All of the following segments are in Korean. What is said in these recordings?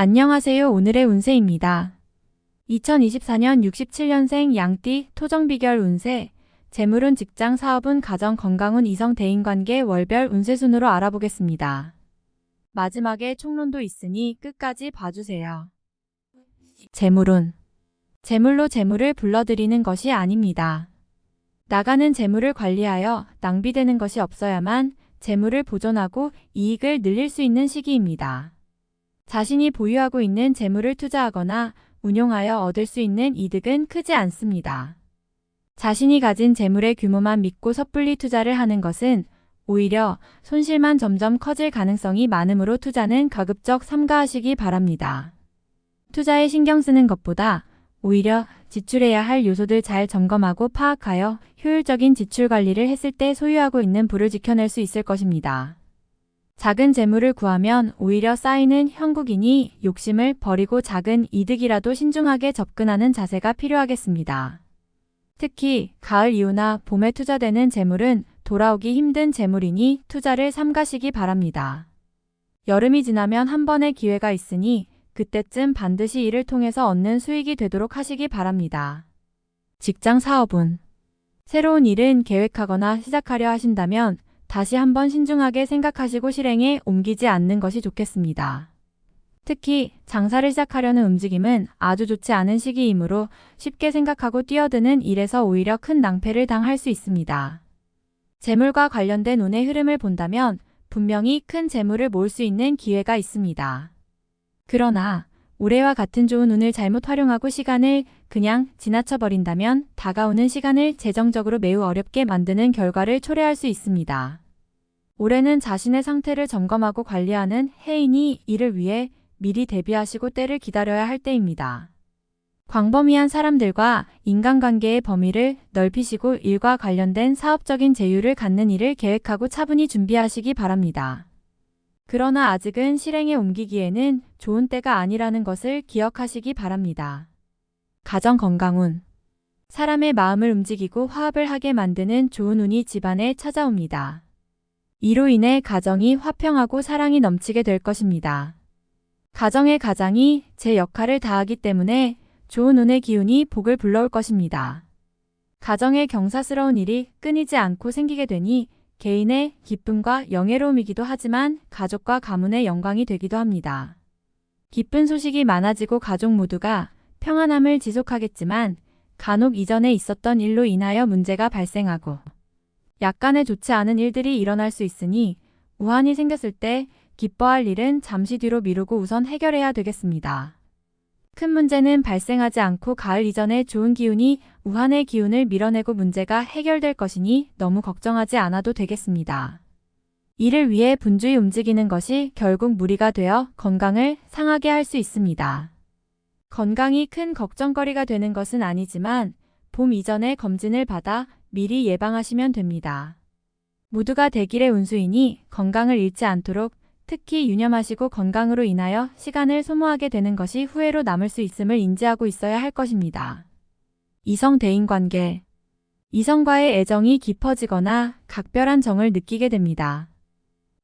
안녕하세요. 오늘의 운세입니다. 2024년 67년생 양띠 토정비결 운세, 재물운, 직장, 사업운, 가정, 건강운, 이성, 대인관계, 월별 운세 순으로 알아보겠습니다. 마지막에 총론도 있으니 끝까지 봐주세요. 재물운. 재물로 재물을 불러들이는 것이 아닙니다. 나가는 재물을 관리하여 낭비되는 것이 없어야만 재물을 보존하고 이익을 늘릴 수 있는 시기입니다. 자신이 보유하고 있는 재물을 투자하거나 운용하여 얻을 수 있는 이득은 크지 않습니다. 자신이 가진 재물의 규모만 믿고 섣불리 투자를 하는 것은 오히려 손실만 점점 커질 가능성이 많으므로 투자는 가급적 삼가하시기 바랍니다. 투자에 신경 쓰는 것보다 오히려 지출해야 할 요소들 잘 점검하고 파악하여 효율적인 지출 관리를 했을 때 소유하고 있는 부를 지켜낼 수 있을 것입니다. 작은 재물을 구하면 오히려 쌓이는 형국이니 욕심을 버리고 작은 이득이라도 신중하게 접근하는 자세가 필요하겠습니다. 특히 가을 이후나 봄에 투자되는 재물은 돌아오기 힘든 재물이니 투자를 삼가시기 바랍니다. 여름이 지나면 한 번의 기회가 있으니 그때쯤 반드시 이를 통해서 얻는 수익이 되도록 하시기 바랍니다. 직장, 사업운. 새로운 일은 계획하거나 시작하려 하신다면 다시 한번 신중하게 생각하시고 실행에 옮기지 않는 것이 좋겠습니다. 특히 장사를 시작하려는 움직임은 아주 좋지 않은 시기이므로 쉽게 생각하고 뛰어드는 일에서 오히려 큰 낭패를 당할 수 있습니다. 재물과 관련된 운의 흐름을 본다면 분명히 큰 재물을 모을 수 있는 기회가 있습니다. 그러나 올해와 같은 좋은 운을 잘못 활용하고 시간을 그냥 지나쳐버린다면 다가오는 시간을 재정적으로 매우 어렵게 만드는 결과를 초래할 수 있습니다. 올해는 자신의 상태를 점검하고 관리하는 해이니 이를 위해 미리 대비하시고 때를 기다려야 할 때입니다. 광범위한 사람들과 인간관계의 범위를 넓히시고 일과 관련된 사업적인 제휴를 갖는 일을 계획하고 차분히 준비하시기 바랍니다. 그러나 아직은 실행에 옮기기에는 좋은 때가 아니라는 것을 기억하시기 바랍니다. 가정, 건강운. 사람의 마음을 움직이고 화합을 하게 만드는 좋은 운이 집안에 찾아옵니다. 이로 인해 가정이 화평하고 사랑이 넘치게 될 것입니다. 가정의 가장이 제 역할을 다하기 때문에 좋은 운의 기운이 복을 불러올 것입니다. 가정에 경사스러운 일이 끊이지 않고 생기게 되니 개인의 기쁨과 영예로움이기도 하지만 가족과 가문의 영광이 되기도 합니다. 기쁜 소식이 많아지고 가족 모두가 평안함을 지속하겠지만 간혹 이전에 있었던 일로 인하여 문제가 발생하고 약간의 좋지 않은 일들이 일어날 수 있으니 우환이 생겼을 때 기뻐할 일은 잠시 뒤로 미루고 우선 해결해야 되겠습니다. 큰 문제는 발생하지 않고 가을 이전에 좋은 기운이 우환의 기운을 밀어내고 문제가 해결될 것이니 너무 걱정하지 않아도 되겠습니다. 이를 위해 분주히 움직이는 것이 결국 무리가 되어 건강을 상하게 할 수 있습니다. 건강이 큰 걱정거리가 되는 것은 아니지만 봄 이전에 검진을 받아 미리 예방하시면 됩니다. 모두가 대길의 운수이니 건강을 잃지 않도록 특히 유념하시고 건강으로 인하여 시간을 소모하게 되는 것이 후회로 남을 수 있음을 인지하고 있어야 할 것입니다. 이성, 대인관계. 이성과의 애정이 깊어지거나 각별한 정을 느끼게 됩니다.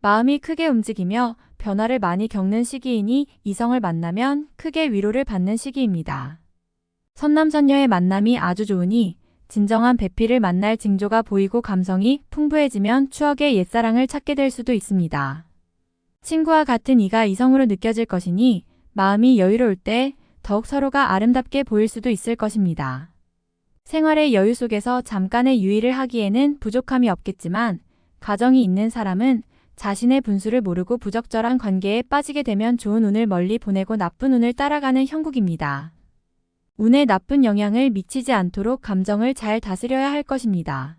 마음이 크게 움직이며 변화를 많이 겪는 시기이니 이성을 만나면 크게 위로를 받는 시기입니다. 선남선녀의 만남이 아주 좋으니 진정한 배필을 만날 징조가 보이고 감성이 풍부해지면 추억의 옛사랑을 찾게 될 수도 있습니다. 친구와 같은 이가 이성으로 느껴질 것이니 마음이 여유로울 때 더욱 서로가 아름답게 보일 수도 있을 것입니다. 생활의 여유 속에서 잠깐의 유의를 하기에는 부족함이 없겠지만 가정이 있는 사람은 자신의 분수를 모르고 부적절한 관계에 빠지게 되면 좋은 운을 멀리 보내고 나쁜 운을 따라가는 형국입니다. 운에 나쁜 영향을 미치지 않도록 감정을 잘 다스려야 할 것입니다.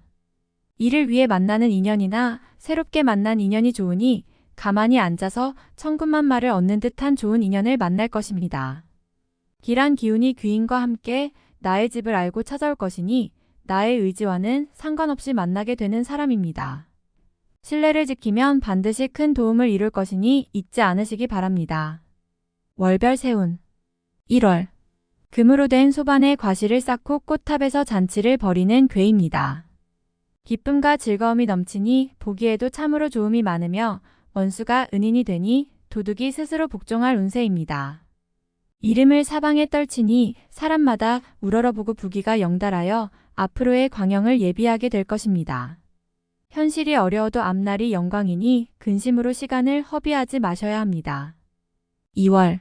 이를 위해 만나는 인연이나 새롭게 만난 인연이 좋으니 가만히 앉아서 천군만마를 얻는 듯한 좋은 인연을 만날 것입니다. 길한 기운이 귀인과 함께 나의 집을 알고 찾아올 것이니 나의 의지와는 상관없이 만나게 되는 사람입니다. 신뢰를 지키면 반드시 큰 도움을 이룰 것이니 잊지 않으시기 바랍니다. 월별 세운. 1월. 금으로 된 소반에 과실을 쌓고 꽃탑에서 잔치를 벌이는 괴입니다. 기쁨과 즐거움이 넘치니 보기에도 참으로 좋음이 많으며 원수가 은인이 되니 도둑이 스스로 복종할 운세입니다. 이름을 사방에 떨치니 사람마다 우러러보고 부기가 영달하여 앞으로의 광영을 예비하게 될 것입니다. 현실이 어려워도 앞날이 영광이니 근심으로 시간을 허비하지 마셔야 합니다. 2월.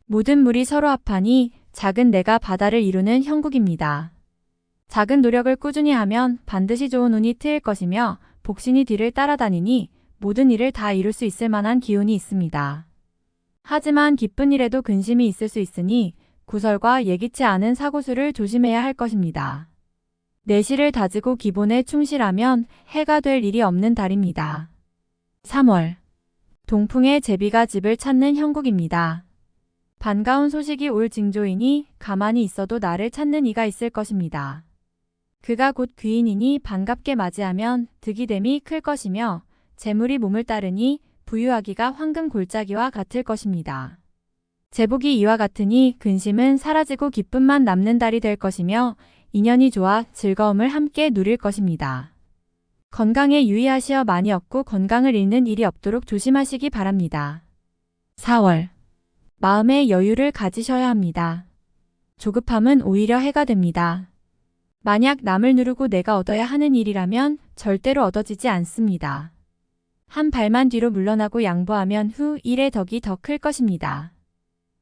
모든 물이 서로 합하니 작은 내가 바다를 이루는 형국입니다. 작은 노력을 꾸준히 하면 반드시 좋은 운이 트일 것이며 복신이 뒤를 따라다니니 모든 일을 다 이룰 수 있을 만한 기운이 있습니다. 하지만 기쁜 일에도 근심이 있을 수 있으니 구설과 예기치 않은 사고수를 조심해야 할 것입니다. 내실을 다지고 기본에 충실하면 해가 될 일이 없는 달입니다. 3월. 동풍의 제비가 집을 찾는 형국입니다. 반가운 소식이 올 징조이니 가만히 있어도 나를 찾는 이가 있을 것입니다. 그가 곧 귀인이니 반갑게 맞이하면 득이됨이 클 것이며 재물이 몸을 따르니 부유하기가 황금 골짜기와 같을 것입니다. 제복이 이와 같으니 근심은 사라지고 기쁨만 남는 달이 될 것이며 인연이 좋아 즐거움을 함께 누릴 것입니다. 건강에 유의하시어 많이 얻고 건강을 잃는 일이 없도록 조심하시기 바랍니다. 4월. 마음의 여유를 가지셔야 합니다. 조급함은 오히려 해가 됩니다. 만약 남을 누르고 내가 얻어야 하는 일이라면 절대로 얻어지지 않습니다. 한 발만 뒤로 물러나고 양보하면 후 일의 덕이 더 클 것입니다.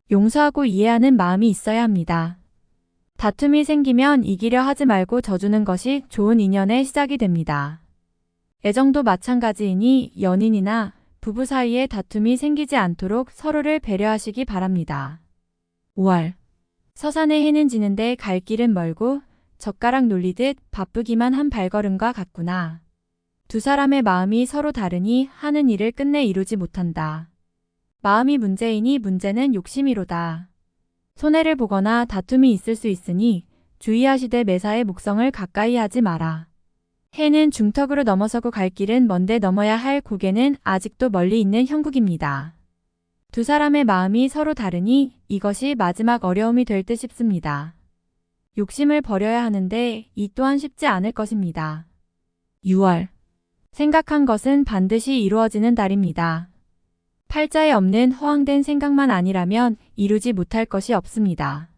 용서하고 이해하는 마음이 있어야 합니다. 다툼이 생기면 이기려 하지 말고 져주는 것이 좋은 인연의 시작이 됩니다. 애정도 마찬가지이니 연인이나 부부 사이에 다툼이 생기지 않도록 서로를 배려하시기 바랍니다. 5월. 서산의 해는 지는데 갈 길은 멀고 젓가락 놀리듯 바쁘기만 한 발걸음과 같구나. 두 사람의 마음이 서로 다르니 하는 일을 끝내 이루지 못한다. 마음이 문제이니 문제는 욕심이로다. 손해를 보거나 다툼이 있을 수 있으니 주의하시되 매사에 목성을 가까이 하지 마라. 해는 중턱으로 넘어서고 갈 길은 먼데 넘어야 할 고개는 아직도 멀리 있는 형국입니다. 두 사람의 마음이 서로 다르니 이것이 마지막 어려움이 될 듯 싶습니다. 욕심을 버려야 하는데 이 또한 쉽지 않을 것입니다. 6월. 생각한 것은 반드시 이루어지는 달입니다. 팔자에 없는 허황된 생각만 아니라면 이루지 못할 것이 없습니다.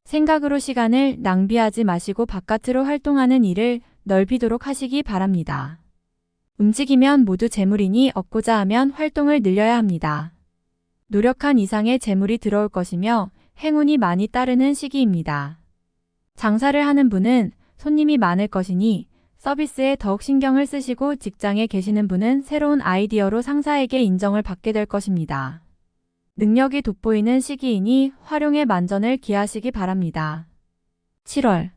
생각으로 시간을 낭비하지 마시고 바깥으로 활동하는 일을 넓히도록 하시기 바랍니다. 움직이면 모두 재물이니 얻고자 하면 활동을 늘려야 합니다. 노력한 이상의 재물이 들어올 것이며 행운이 많이 따르는 시기입니다. 장사를 하는 분은 손님이 많을 것이니 서비스에 더욱 신경을 쓰시고 직장에 계시는 분은 새로운 아이디어로 상사에게 인정을 받게 될 것입니다. 능력이 돋보이는 시기이니 활용에 만전을 기하시기 바랍니다. 7월.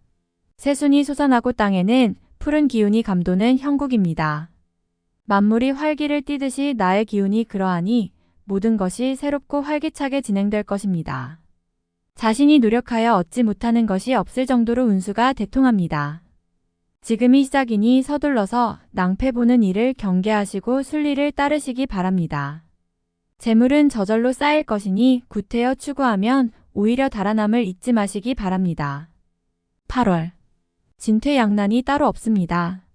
새순이 솟아나고 땅에는 푸른 기운이 감도는 형국입니다. 만물이 활기를 띠듯이 나의 기운이 그러하니 모든 것이 새롭고 활기차게 진행될 것입니다. 자신이 노력하여 얻지 못하는 것이 없을 정도로 운수가 대통합니다. 지금이 시작이니 서둘러서 낭패 보는 일을 경계하시고 순리를 따르시기 바랍니다. 재물은 저절로 쌓일 것이니 구태여 추구하면 오히려 달아남을 잊지 마시기 바랍니다. 8월. 진퇴양난이 따로 없습니다.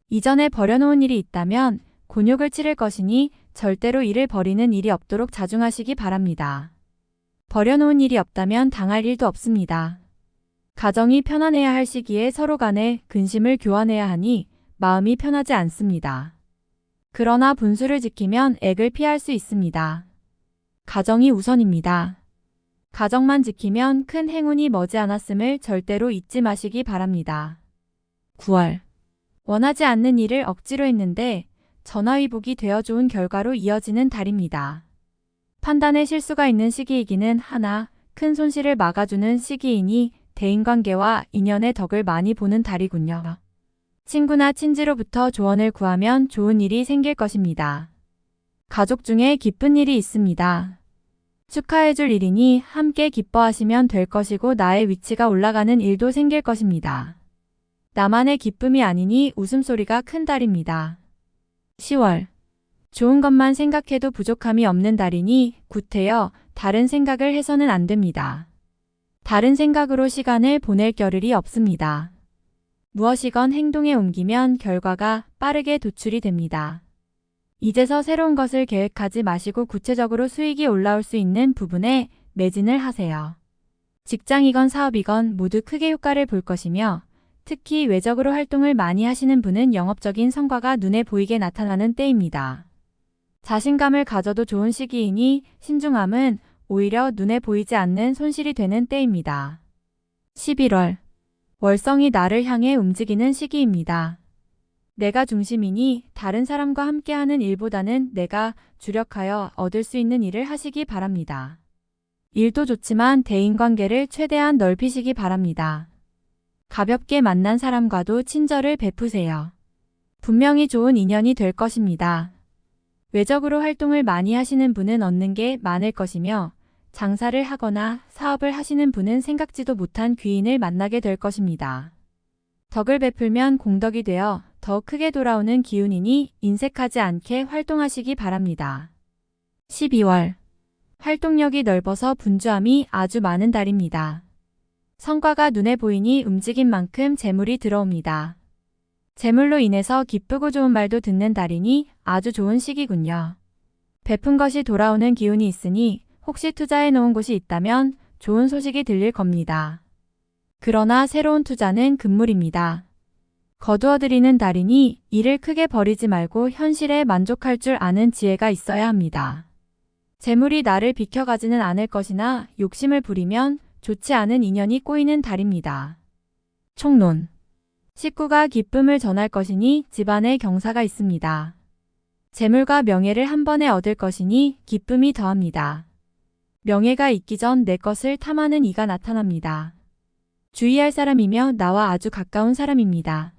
이전에 버려놓은 일이 있다면 곤욕을 치를 것이니 절대로 이를 버리는 일이 없도록 자중하시기 바랍니다. 버려놓은 일이 없다면 당할 일도 없습니다. 가정이 편안해야 할 시기에 서로 간에 근심을 교환해야 하니 마음이 편하지 않습니다. 그러나 분수를 지키면 액을 피할 수 있습니다. 가정이 우선입니다. 가정만 지키면 큰 행운이 머지않았음을 절대로 잊지 마시기 바랍니다. 9월. 원하지 않는 일을 억지로 했는데 전화위복이 되어 좋은 결과로 이어지는 달입니다. 판단에 실수가 있는 시기이기는 하나 큰 손실을 막아주는 시기이니 대인관계와 인연의 덕을 많이 보는 달이군요. 친구나 친지로부터 조언을 구하면 좋은 일이 생길 것입니다. 가족 중에 기쁜 일이 있습니다. 축하해줄 일이니 함께 기뻐하시면 될 것이고 나의 위치가 올라가는 일도 생길 것입니다. 나만의 기쁨이 아니니 웃음소리가 큰 달입니다. 10월. 좋은 것만 생각해도 부족함이 없는 달이니 구태여 다른 생각을 해서는 안 됩니다. 다른 생각으로 시간을 보낼 겨를이 없습니다. 무엇이건 행동에 옮기면 결과가 빠르게 도출이 됩니다. 이제서 새로운 것을 계획하지 마시고 구체적으로 수익이 올라올 수 있는 부분에 매진을 하세요. 직장이건 사업이건 모두 크게 효과를 볼 것이며 특히 외적으로 활동을 많이 하시는 분은 영업적인 성과가 눈에 보이게 나타나는 때입니다. 자신감을 가져도 좋은 시기이니 신중함은 오히려 눈에 보이지 않는 손실이 되는 때입니다. 11월. 월성이 나를 향해 움직이는 시기입니다. 내가 중심이니 다른 사람과 함께하는 일보다는 내가 주력하여 얻을 수 있는 일을 하시기 바랍니다. 일도 좋지만 대인관계를 최대한 넓히시기 바랍니다. 가볍게 만난 사람과도 친절을 베푸세요. 분명히 좋은 인연이 될 것입니다. 외적으로 활동을 많이 하시는 분은 얻는 게 많을 것이며 장사를 하거나 사업을 하시는 분은 생각지도 못한 귀인을 만나게 될 것입니다. 덕을 베풀면 공덕이 되어 더 크게 돌아오는 기운이니 인색하지 않게 활동하시기 바랍니다. 12월. 활동력이 넓어서 분주함이 아주 많은 달입니다. 성과가 눈에 보이니 움직인 만큼 재물이 들어옵니다. 재물로 인해서 기쁘고 좋은 말도 듣는 달이니 아주 좋은 시기군요. 베푼 것이 돌아오는 기운이 있으니 혹시 투자해 놓은 곳이 있다면 좋은 소식이 들릴 겁니다. 그러나 새로운 투자는 금물입니다. 거두어들이는 달이니 일을 크게 벌이지 말고 현실에 만족할 줄 아는 지혜가 있어야 합니다. 재물이 나를 비켜가지는 않을 것이나 욕심을 부리면 좋지 않은 인연이 꼬이는 달입니다. 총론. 식구가 기쁨을 전할 것이니 집안에 경사가 있습니다. 재물과 명예를 한 번에 얻을 것이니 기쁨이 더합니다. 명예가 있기 전 내 것을 탐하는 이가 나타납니다. 주의할 사람이며 나와 아주 가까운 사람입니다.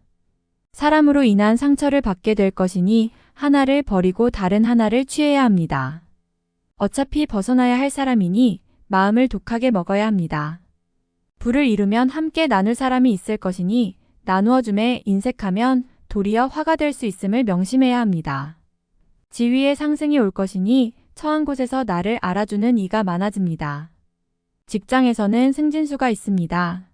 사람으로 인한 상처를 받게 될 것이니 하나를 버리고 다른 하나를 취해야 합니다. 어차피 벗어나야 할 사람이니 마음을 독하게 먹어야 합니다. 부를 이루면 함께 나눌 사람이 있을 것이니 나누어 줌에 인색하면 도리어 화가 될 수 있음을 명심해야 합니다. 지위의 상승이 올 것이니 처한 곳에서 나를 알아주는 이가 많아집니다. 직장에서는 승진수가 있습니다.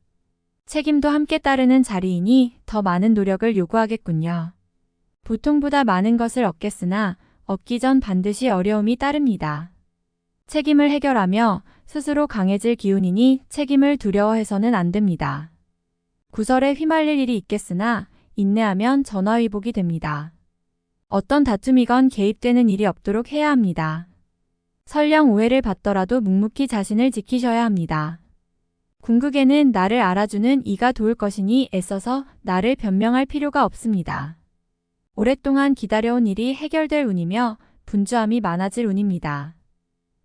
책임도 함께 따르는 자리이니 더 많은 노력을 요구하겠군요. 보통보다 많은 것을 얻겠으나 얻기 전 반드시 어려움이 따릅니다. 책임을 해결하며 스스로 강해질 기운이니 책임을 두려워해서는 안 됩니다. 구설에 휘말릴 일이 있겠으나 인내하면 전화위복이 됩니다. 어떤 다툼이건 개입되는 일이 없도록 해야 합니다. 설령 오해를 받더라도 묵묵히 자신을 지키셔야 합니다. 궁극에는 나를 알아주는 이가 도울 것이니 애써서 나를 변명할 필요가 없습니다. 오랫동안 기다려온 일이 해결될 운이며 분주함이 많아질 운입니다.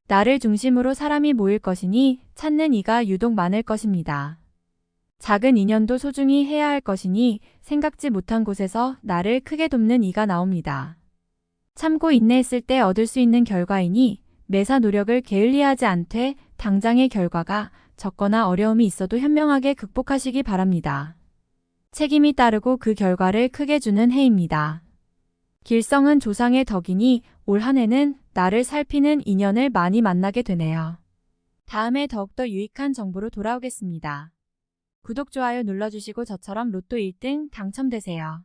나를 중심으로 사람이 모일 것이니 찾는 이가 유독 많을 것입니다. 작은 인연도 소중히 해야 할 것이니 생각지 못한 곳에서 나를 크게 돕는 이가 나옵니다. 참고 인내했을 때 얻을 수 있는 결과이니 매사 노력을 게을리하지 않되 당장의 결과가 적거나 어려움이 있어도 현명하게 극복하시기 바랍니다. 책임이 따르고 그 결과를 크게 주는 해입니다. 길성은 조상의 덕이니 올 한 해는 나를 살피는 인연을 많이 만나게 되네요. 다음에 더욱더 유익한 정보로 돌아오겠습니다. 구독, 좋아요 눌러주시고 저처럼 로또 1등 당첨되세요.